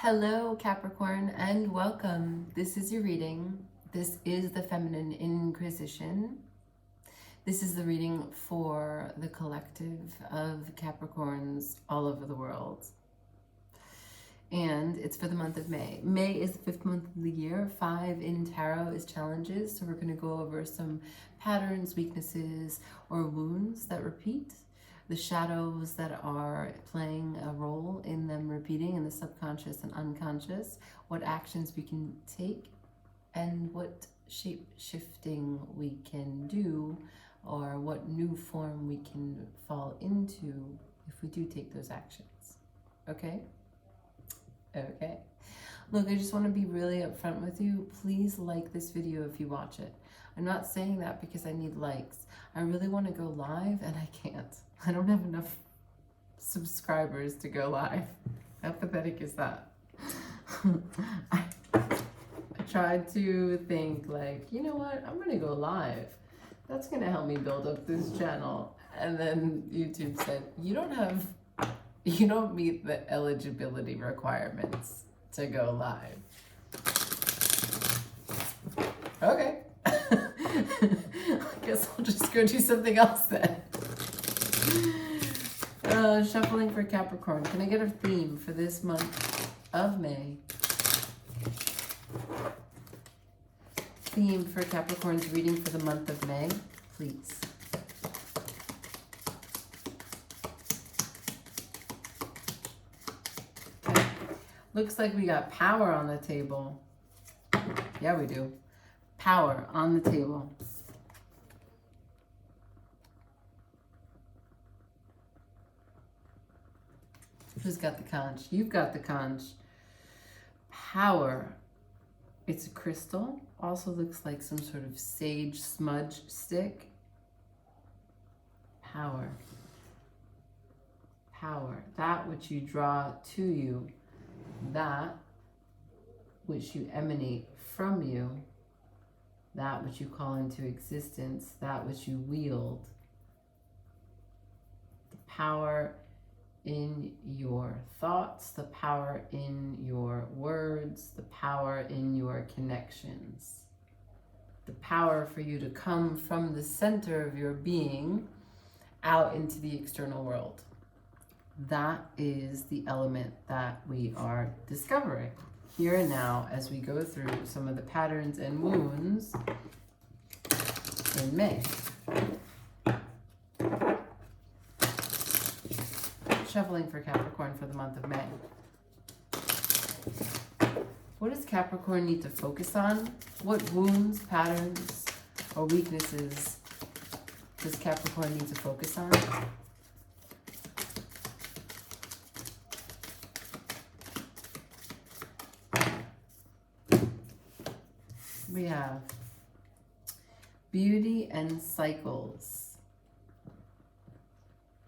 Hello, Capricorn, and welcome. This is your reading. This is the Feminine Inquisition. This is the reading for the collective of Capricorns all over the world. And it's for the month of May. May is the 5th month of the year. 5 in tarot is challenges. So we're going to go over some patterns, weaknesses, or wounds that repeat. The shadows that are playing a role in them repeating in the subconscious and unconscious, what actions we can take, and what shape shifting we can do, or what new form we can fall into if we do take those actions. Okay? Okay. Look, I just want to be really upfront with you. Please like this video if you watch it. I'm not saying that because I need likes. I really want to go live and I can't. I don't have enough subscribers to go live. How pathetic is that? I tried to think like, you know what? I'm going to go live. That's going to help me build up this channel. And then YouTube said, you don't meet the eligibility requirements to go live. Okay. I guess I'll just go do something else then. Shuffling for Capricorn. Can I get a theme for this month of May? Theme for Capricorn's reading for the month of May, please. Okay. Looks like we got power on the table. Yeah, we do. Power on the table. Who's got the conch? You've got the conch. Power. It's a crystal. Also looks like some sort of sage smudge stick. Power. Power. That which you draw to you. That which you emanate from you. That which you call into existence. That which you wield. The power in your thoughts, the power in your words, the power in your connections, the power for you to come from the center of your being out into the external world. That is the element that we are discovering here and now as we go through some of the patterns and wounds in May. Shuffling for Capricorn for the month of May. What does Capricorn need to focus on? What wounds, patterns, or weaknesses does Capricorn need to focus on? We have beauty and cycles.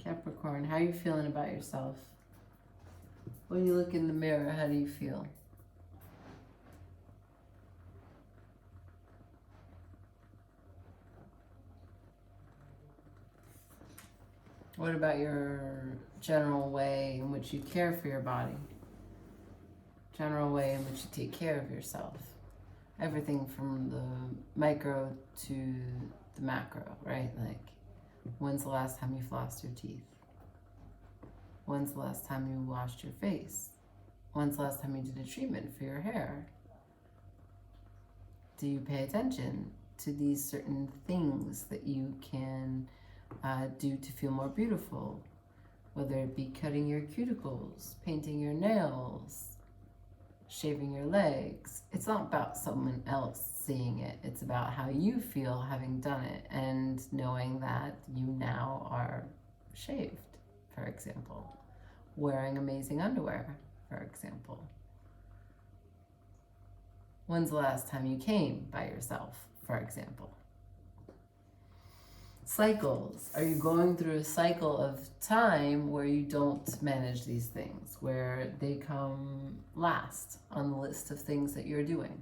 Capricorn, how are you feeling about yourself? When you look in the mirror, how do you feel? What about your general way in which you care for your body? General way in which you take care of yourself? Everything from the micro to the macro, right? Like, when's the last time you flossed your teeth? When's the last time you washed your face? When's the last time you did a treatment for your hair? Do you pay attention to these certain things that you can do to feel more beautiful? Whether it be cutting your cuticles, painting your nails, shaving your legs. It's not about someone else seeing it. It's about how you feel having done it and knowing that you now are shaved, for example. Wearing amazing underwear, for example. When's the last time you came by yourself, for example? Cycles. Are you going through a cycle of time where you don't manage these things, where they come last on the list of things that you're doing,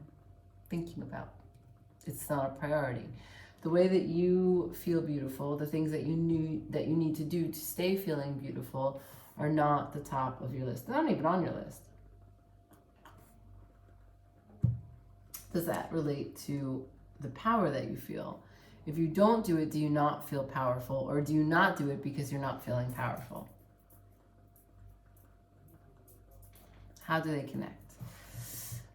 thinking about? It's not a priority. The way that you feel beautiful, the things that you need to do to stay feeling beautiful are not the top of your list. They're not even on your list. Does that relate to the power that you feel? If you don't do it, do you not feel powerful? Or do you not do it because you're not feeling powerful? How do they connect?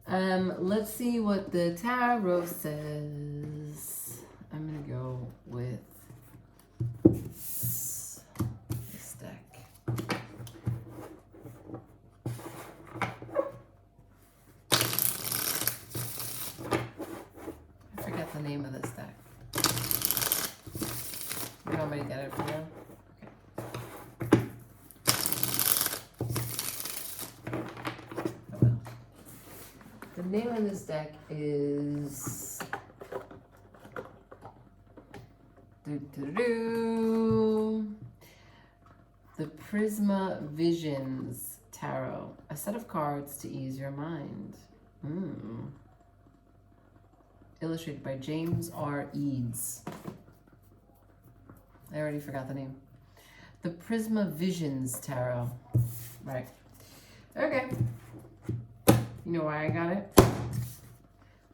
Let's see what the tarot says. I'm going to go with this deck. I forget the name of this deck. You want me to get it for you? The name of this deck is the Prisma Visions Tarot, a set of cards to ease your mind. Illustrated by James R. Eads. I already forgot the name. The Prisma Visions Tarot. Right. Okay. You know why I got it?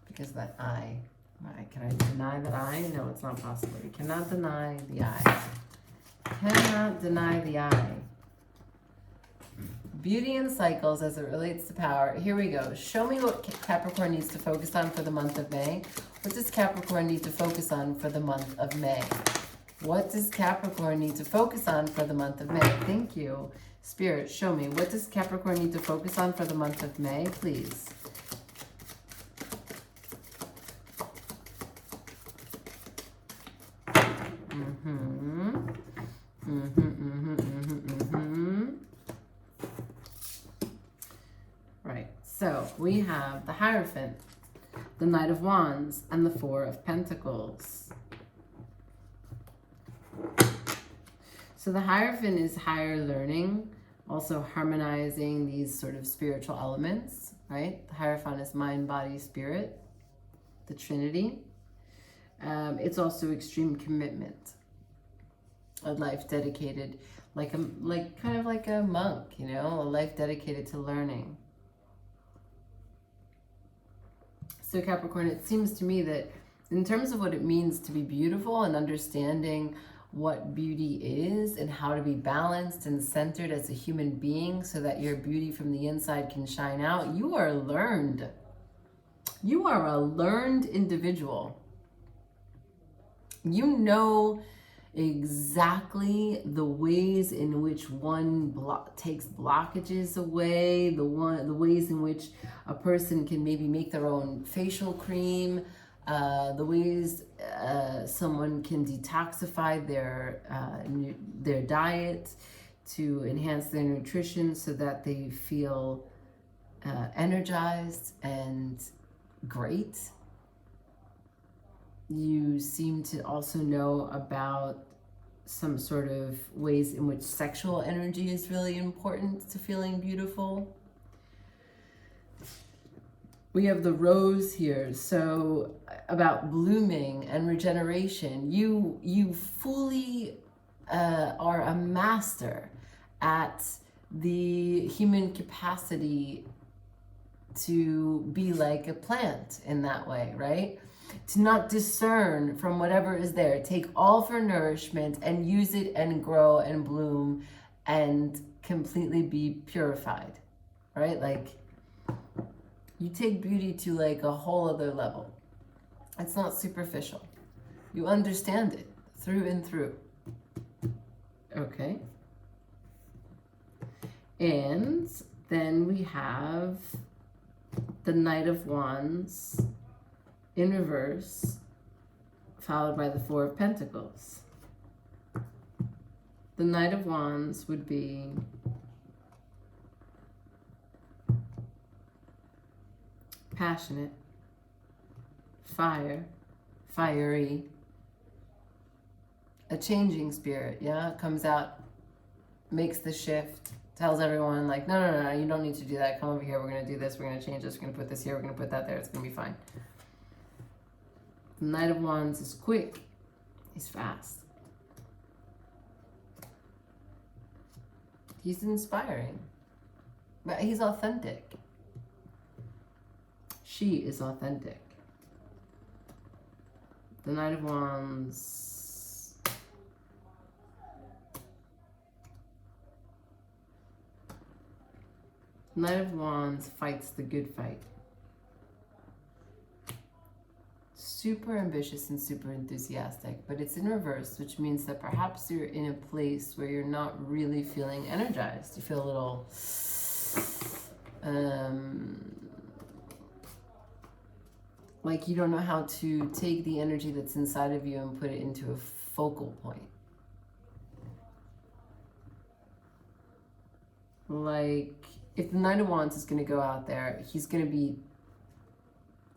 Because that eye. Can I deny that eye? No, it's not possible. You cannot deny the eye. Cannot deny the eye. Beauty and cycles as it relates to power. Here we go. Show me what Capricorn needs to focus on for the month of May. What does Capricorn need to focus on for the month of May? What does Capricorn need to focus on for the month of May? Thank you. Spirit, show me. What does Capricorn need to focus on for the month of May, please? Right. So we have the Hierophant, the Knight of Wands, and the Four of Pentacles. So the Hierophant is higher learning, also harmonizing these sort of spiritual elements, right? The Hierophant is mind, body, spirit, the Trinity. It's also extreme commitment, a life dedicated, kind of like a monk, you know, a life dedicated to learning. So Capricorn, it seems to me that in terms of what it means to be beautiful and understanding what beauty is and how to be balanced and centered as a human being so that your beauty from the inside can shine out, you are learned. You are a learned individual. You know exactly the ways in which one takes blockages away, the ways in which a person can maybe make their own facial cream, the ways someone can detoxify their diet to enhance their nutrition so that they feel energized and great. You seem to also know about some sort of ways in which sexual energy is really important to feeling beautiful. We have the rose here, so about blooming and regeneration. You fully are a master at the human capacity to be like a plant in that way, right? To not discern from whatever is there. Take all for nourishment and use it and grow and bloom and completely be purified, right? Like, you take beauty to like a whole other level. It's not superficial. You understand it through and through. Okay. And then we have the Knight of Wands in reverse, followed by the Four of Pentacles. The Knight of Wands would be passionate, fiery, a changing spirit, yeah? Comes out, makes the shift, tells everyone like, no, you don't need to do that. Come over here, we're gonna do this, we're gonna change this, we're gonna put this here, we're gonna put that there, it's gonna be fine. The Knight of Wands is quick, he's fast. He's inspiring, but he's authentic. She is authentic. The Knight of Wands. Knight of Wands fights the good fight. Super ambitious and super enthusiastic, but it's in reverse, which means that perhaps you're in a place where you're not really feeling energized. You feel a little like you don't know how to take the energy that's inside of you and put it into a focal point. Like, if the Knight of Wands is going to go out there, he's going to be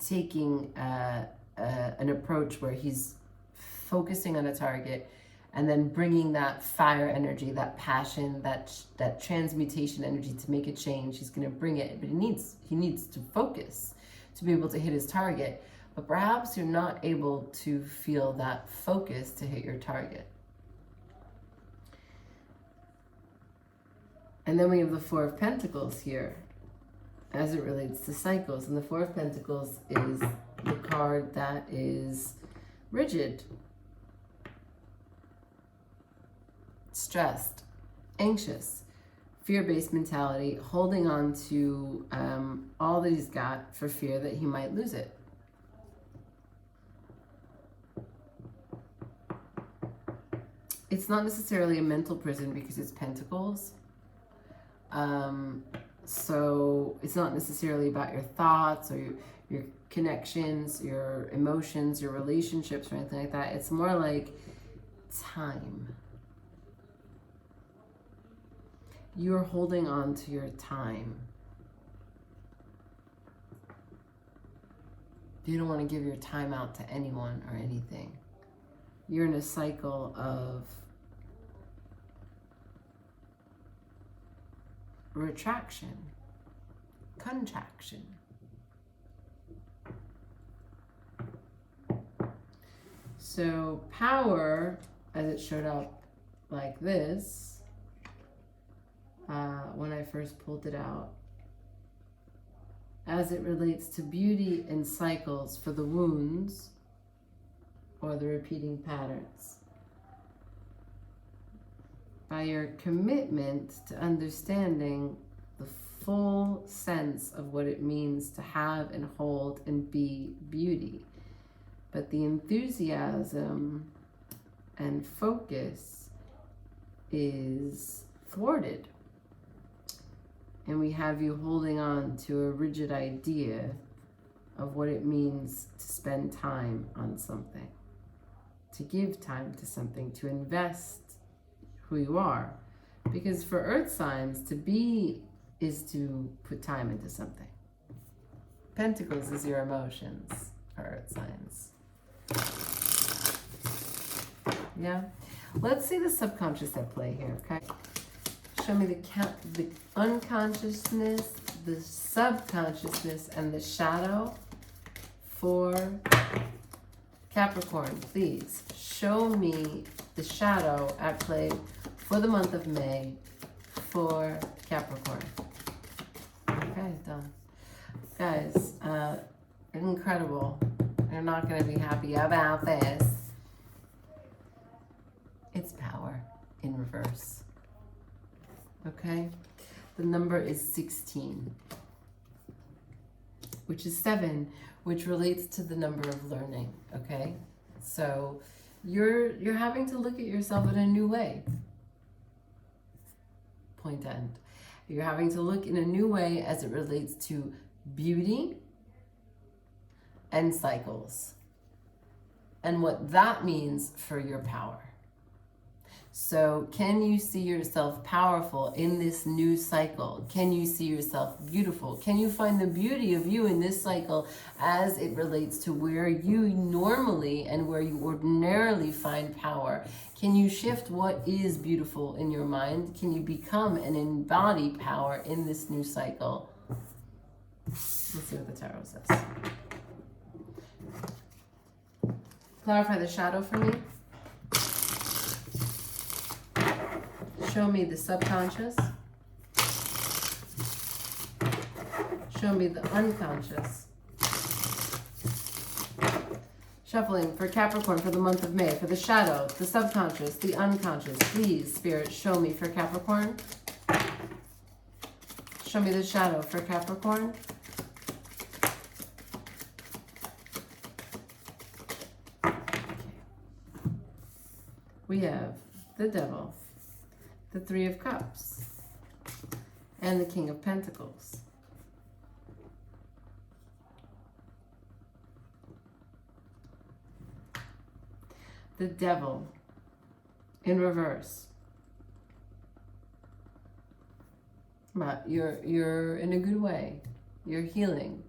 taking an approach where he's focusing on a target and then bringing that fire energy, that passion, that transmutation energy to make a change. He's going to bring it, but he needs to focus to be able to hit his target. But perhaps you're not able to feel that focus to hit your target. And then we have the Four of Pentacles here as it relates to cycles. And the Four of Pentacles is the card that is rigid, stressed, anxious, fear-based mentality, holding on to all that he's got for fear that he might lose it. It's not necessarily a mental prison because it's Pentacles. So it's not necessarily about your thoughts or your connections, your emotions, your relationships, or anything like that. It's more like time. You're holding on to your time. You don't want to give your time out to anyone or anything. You're in a cycle of retraction, contraction. So power, as it showed up like this, when I first pulled it out, as it relates to beauty and cycles for the wounds or the repeating patterns. By your commitment to understanding the full sense of what it means to have and hold and be beauty. But the enthusiasm and focus is thwarted. And we have you holding on to a rigid idea of what it means to spend time on something, to give time to something, to invest who you are. Because for earth signs, to be is to put time into something. Pentacles is your emotions for earth signs. Yeah? Let's see the subconscious at play here, okay? Show me the unconsciousness, the subconsciousness, and the shadow for Capricorn. Please show me the shadow at play for the month of May for Capricorn. Okay, done. Guys, incredible. You're not going to be happy about this. It's power in reverse. Okay? The number is 16, which is 7, which relates to the number of learning. Okay? So you're having to look at yourself in a new way. Point end. You're having to look in a new way as it relates to beauty and cycles and what that means for your power. So can you see yourself powerful in this new cycle? Can you see yourself beautiful? Can you find the beauty of you in this cycle as it relates to where you normally and where you ordinarily find power? Can you shift what is beautiful in your mind? Can you become and embody power in this new cycle? Let's see what the tarot says. Clarify the shadow for me. Show me the subconscious. Show me the unconscious. Shuffling for Capricorn for the month of May, for the shadow, the subconscious, the unconscious. Please, Spirit, show me for Capricorn. Show me the shadow for Capricorn. Okay. We have the Devil, the Three of Cups, and the King of Pentacles. The Devil in reverse. But you're in a good way. You're healing.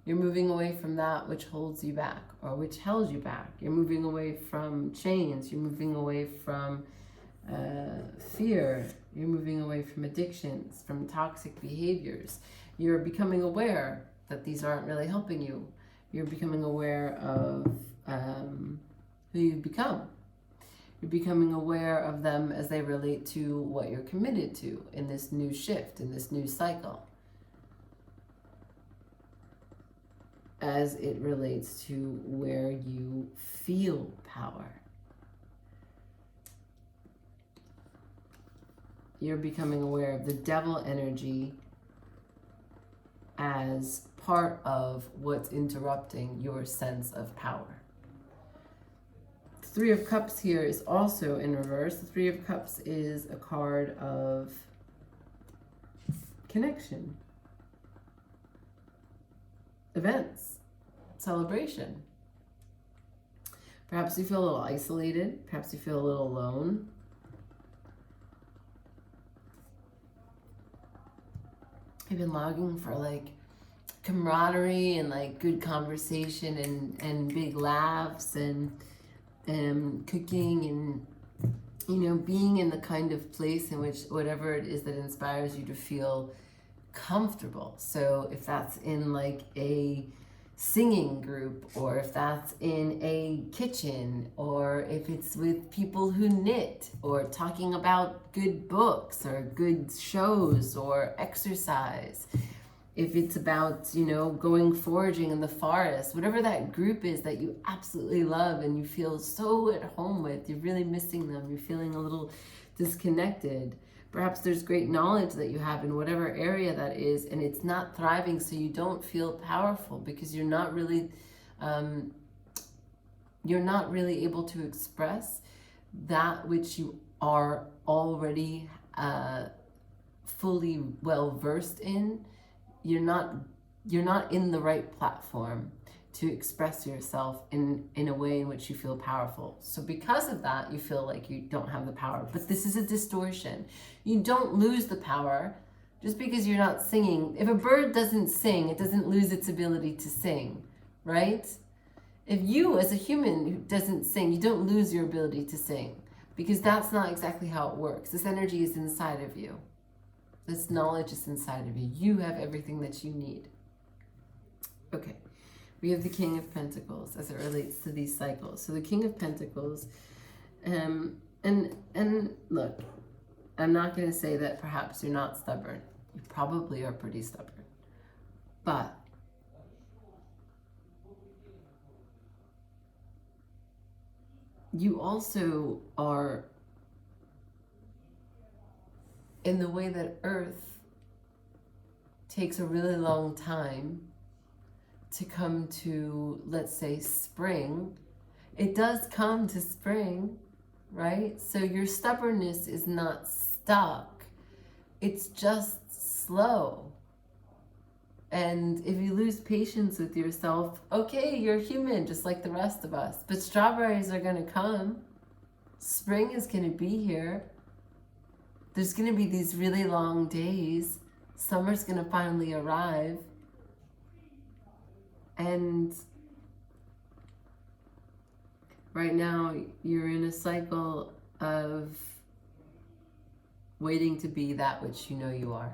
You're moving away from that which holds you back or which held you back. You're moving away from chains. You're moving away from fear. You're moving away from addictions, from toxic behaviors. You're becoming aware that these aren't really helping you. You're becoming aware of who you've become. You're becoming aware of them as they relate to what you're committed to in this new shift, in this new cycle. As it relates to where you feel power. You're becoming aware of the Devil energy as part of what's interrupting your sense of power. Three of Cups here is also in reverse. The Three of Cups is a card of connection, events, celebration. Perhaps you feel a little isolated. Perhaps you feel a little alone. You've been longing for like camaraderie and like good conversation and big laughs and cooking and, you know, being in the kind of place in which whatever it is that inspires you to feel comfortable. So if that's in like a singing group, or if that's in a kitchen, or if it's with people who knit, or talking about good books or good shows or exercise, if it's about, you know, going foraging in the forest, whatever that group is that you absolutely love and you feel so at home with, you're really missing them, you're feeling a little disconnected. Perhaps there's great knowledge that you have in whatever area that is, and it's not thriving, so you don't feel powerful because you're not really able to express that which you are already fully well versed in. You're not in the right platform to express yourself in a way in which you feel powerful. So because of that, you feel like you don't have the power. But this is a distortion. You don't lose the power just because you're not singing. If a bird doesn't sing, it doesn't lose its ability to sing, right? If you, as a human who doesn't sing, you don't lose your ability to sing, because that's not exactly how it works. This energy is inside of you. This knowledge is inside of you. You have everything that you need. Okay. We have the King of Pentacles as it relates to these cycles. So the King of Pentacles, and look, I'm not going to say that perhaps you're not stubborn. You probably are pretty stubborn. But you also are, in the way that Earth takes a really long time to come to, let's say, spring, it does come to spring, right? So your stubbornness is not stuck. It's just slow. And if you lose patience with yourself, okay, you're human just like the rest of us. But strawberries are going to come. Spring is going to be here. There's going to be these really long days. Summer's going to finally arrive. And right now, you're in a cycle of waiting to be that which you know you are.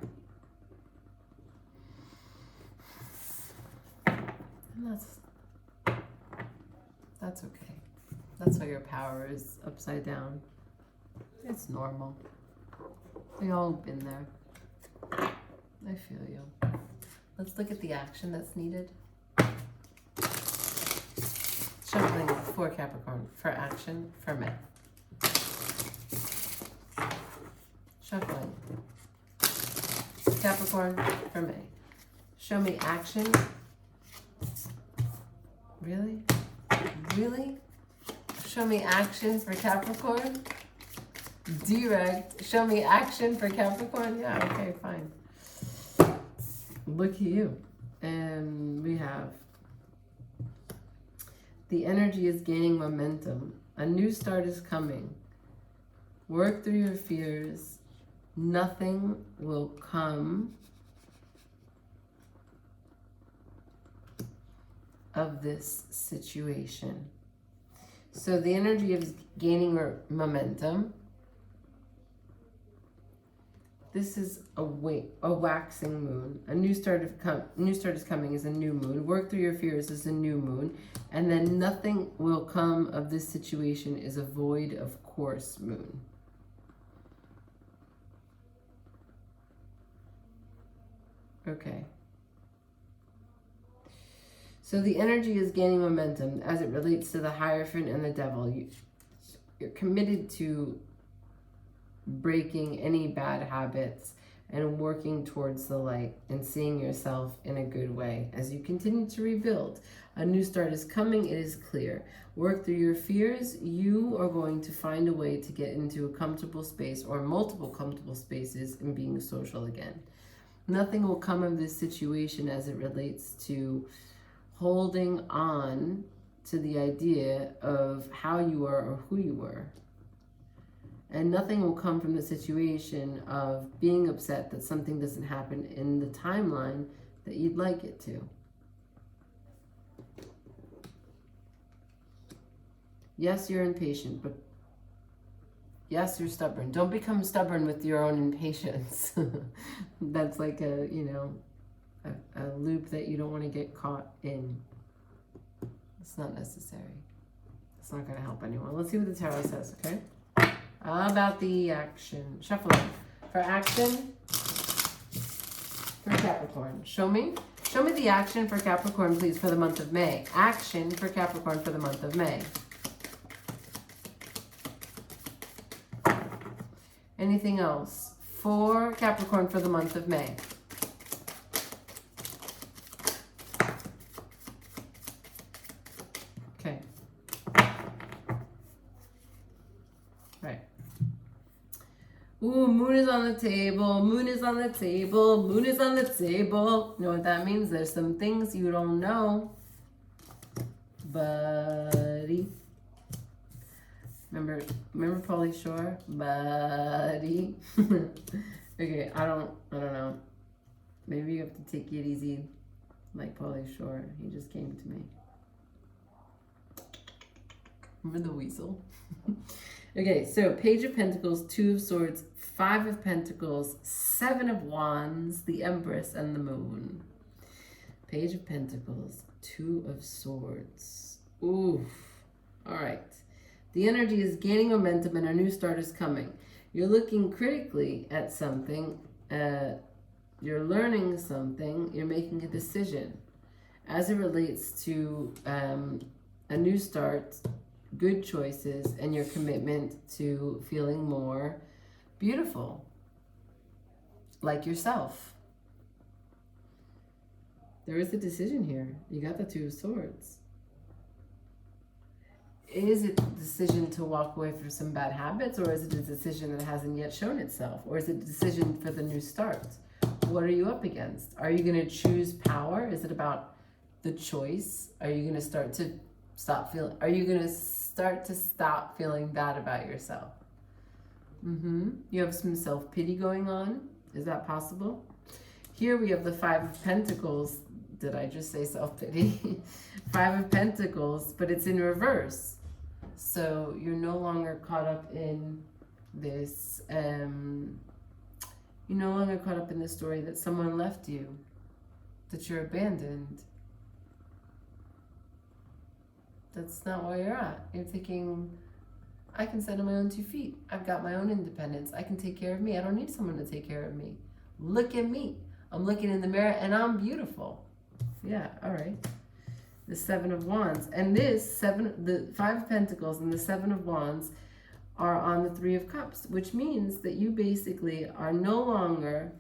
And that's okay. That's why your power is upside down. It's normal. We've all been there. I feel you. Let's look at the action that's needed. Shuffling for Capricorn, for action, for May. Shuffling. Capricorn for May. Show me action. Really? Really? Show me action for Capricorn. Direct. Show me action for Capricorn. Yeah, okay, fine. Look at you. And we have the energy is gaining momentum. A new start is coming. Work through your fears. Nothing will come of this situation. So the energy is gaining momentum. This is a waxing moon. A new start is coming is a new moon. Work through your fears is a new moon. And then nothing will come of this situation is a void of course moon. Okay. So the energy is gaining momentum as it relates to the Hierophant and the Devil. You're committed to breaking any bad habits and working towards the light and seeing yourself in a good way. As you continue to rebuild, a new start is coming, it is clear. Work through your fears. You are going to find a way to get into a comfortable space or multiple comfortable spaces and being social again. Nothing will come of this situation as it relates to holding on to the idea of how you are or who you were. And nothing will come from the situation of being upset that something doesn't happen in the timeline that you'd like it to. Yes, you're impatient, but yes, you're stubborn. Don't become stubborn with your own impatience. That's like a loop that you don't want to get caught in. It's not necessary. It's not going to help anyone. Let's see what the tarot says, okay? About the action. Shuffling. For action, for Capricorn. Show me the action for Capricorn, please, for the month of May. Action for Capricorn for the month of May. Anything else for Capricorn for the month of May? Okay. Right. Ooh, moon is on the table. Moon is on the table. Moon is on the table. You know what that means? There's some things you don't know, buddy. Remember Pauly Shore? Buddy. Okay, I don't know. Maybe you have to take it easy like Pauly Shore. He just came to me. Remember the weasel? Okay, so Page of Pentacles, Two of Swords, Five of Pentacles, Seven of Wands, the Empress, and the Moon. Page of Pentacles, Two of Swords. Oof. All right. The energy is gaining momentum and a new start is coming. You're looking critically at something. You're learning something. You're making a decision. As it relates to a new start, good choices, and your commitment to feeling more beautiful, like yourself. There is a decision here. You got the Two of Swords. Is it a decision to walk away from some bad habits, or is it a decision that hasn't yet shown itself? Or is it a decision for the new start? What are you up against? Are you going to choose power? Is it about the choice? Are you going to start to stop feeling bad about yourself? You have some self-pity going on. Is that possible? Here we have the Five of Pentacles. Did I just say self-pity? Five of Pentacles, but it's in reverse. So you're no longer caught up in this, you're no longer caught up in the story that someone left you, that you're abandoned. That's not where you're at. You're thinking, I can stand on my own 2 feet. I've got my own independence. I can take care of me. I don't need someone to take care of me. Look at me. I'm looking in the mirror and I'm beautiful. Yeah, all right. the Seven of Wands. And the Five of Pentacles and the Seven of Wands are on the Three of Cups, which means that you basically are no longer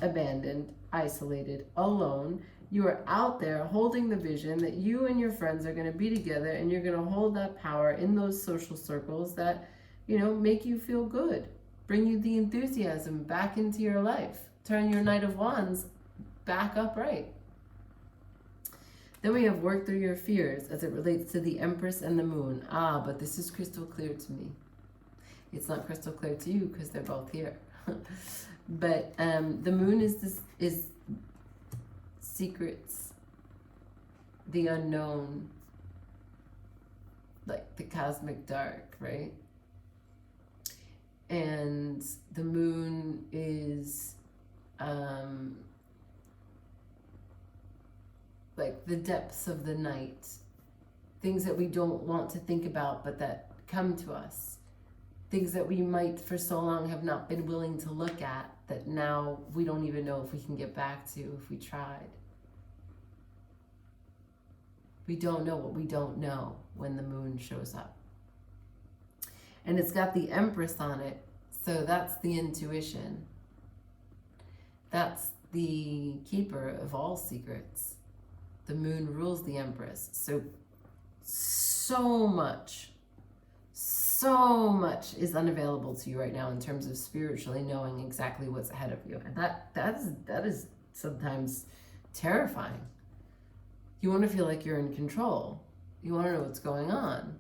abandoned, isolated, alone. You are out there holding the vision that you and your friends are going to be together, and you're going to hold that power in those social circles that, make you feel good, bring you the enthusiasm back into your life, turn your Knight of Wands back upright. Then we have work through your fears as it relates to the Empress and the Moon. But this is crystal clear to me. It's not crystal clear to you because they're both here. But the Moon is secrets, the unknown, like the cosmic dark, right? And the Moon is like the depths of the night, things that we don't want to think about but that come to us, things that we might for so long have not been willing to look at, that now we don't even know if we can get back to if we tried. We don't know what we don't know when the Moon shows up. And it's got the Empress on it, so that's the intuition. That's the keeper of all secrets. The Moon rules the Empress. So much is unavailable to you right now in terms of spiritually knowing exactly what's ahead of you. And that is sometimes terrifying. You want to feel like you're in control. You want to know what's going on.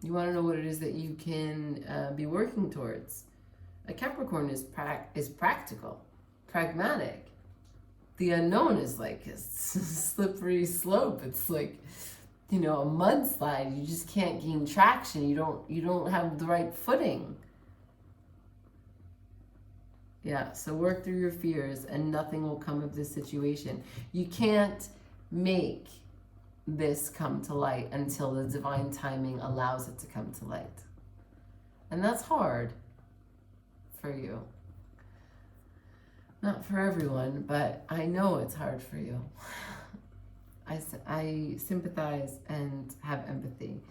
You want to know what it is that you can be working towards. A Capricorn is practical, pragmatic. The unknown is like a slippery slope. It's like, a mudslide. You just can't gain traction. You don't have the right footing. Yeah, so work through your fears and nothing will come of this situation. You can't make this come to light until the divine timing allows it to come to light. And that's hard for you. Not for everyone, but I know it's hard for you. I sympathize and have empathy.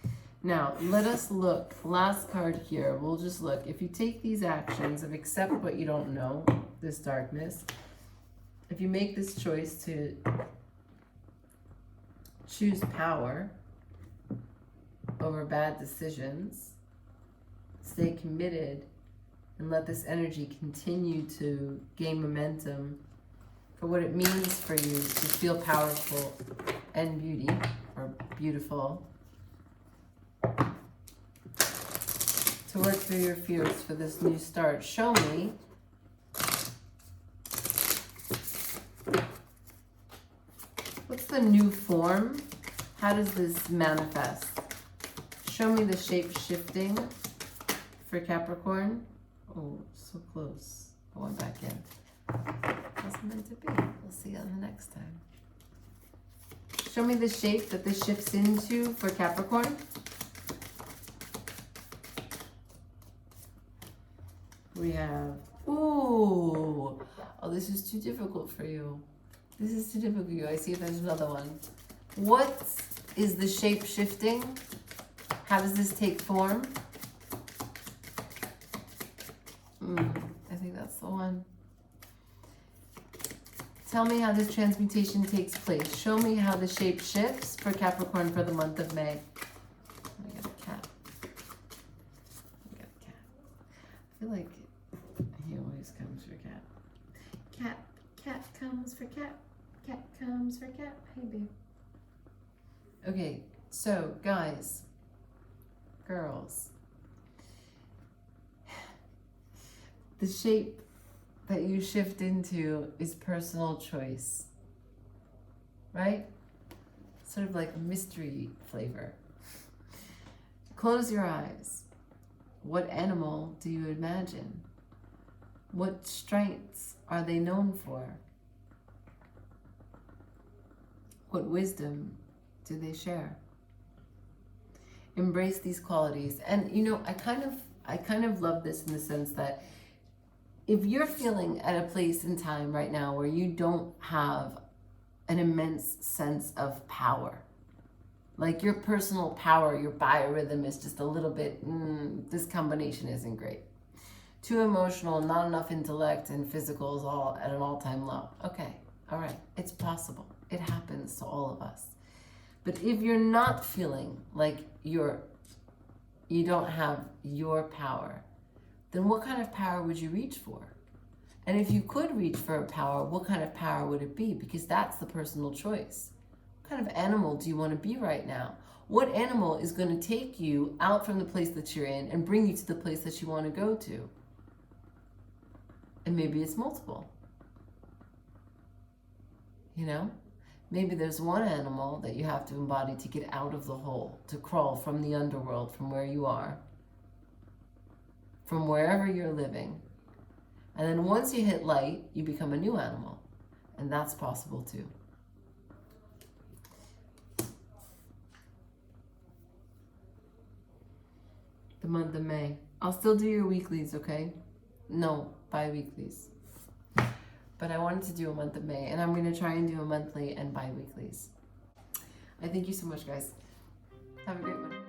Now, let us look. Last card here. We'll just look. If you take these actions of accept what you don't know, this darkness, if you make this choice to choose power over bad decisions, stay committed, and let this energy continue to gain momentum for what it means for you to feel powerful and beautiful, to work through your fears for this new start. Show me what's the new form? How does this manifest? Show me the shape shifting for Capricorn. Oh, so close. I went back in. Wasn't meant to be. We'll see on the next time. Show me the shape that this shifts into for Capricorn. We have, oh, this is too difficult for you. This is too difficult for you. I see if there's another one. What is the shape shifting? How does this take form? I think that's the one. Tell me how this transmutation takes place. Show me how the shape shifts for Capricorn for the month of May. I got a cat. I feel like he always comes for cat. Cat comes for cat. Cat comes for cat. Hey, babe. Okay, so guys, girls, the shape that you shift into is personal choice, right? Sort of like a mystery flavor. Close your eyes. What animal do you imagine? What strengths are they known for? What wisdom do they share? Embrace these qualities. And I kind of love this in the sense that if you're feeling at a place in time right now where you don't have an immense sense of power. Like your personal power, your biorhythm is just a little bit, this combination isn't great. Too emotional, not enough intellect, and physical is all at an all-time low. Okay, all right, it's possible. It happens to all of us. But if you're not feeling like you don't have your power, then what kind of power would you reach for? And if you could reach for a power, what kind of power would it be? Because that's the personal choice. What kind of animal do you want to be right now? What animal is going to take you out from the place that you're in and bring you to the place that you want to go to? And maybe it's multiple. You know? Maybe there's one animal that you have to embody to get out of the hole, to crawl from the underworld, from where you are, from wherever you're living. And then once you hit light, you become a new animal. And that's possible too. The month of May. I'll still do your weeklies, okay? No, bi-weeklies. But I wanted to do a month of May, and I'm going to try and do a monthly and bi-weeklies. I thank you so much, guys. Have a great one.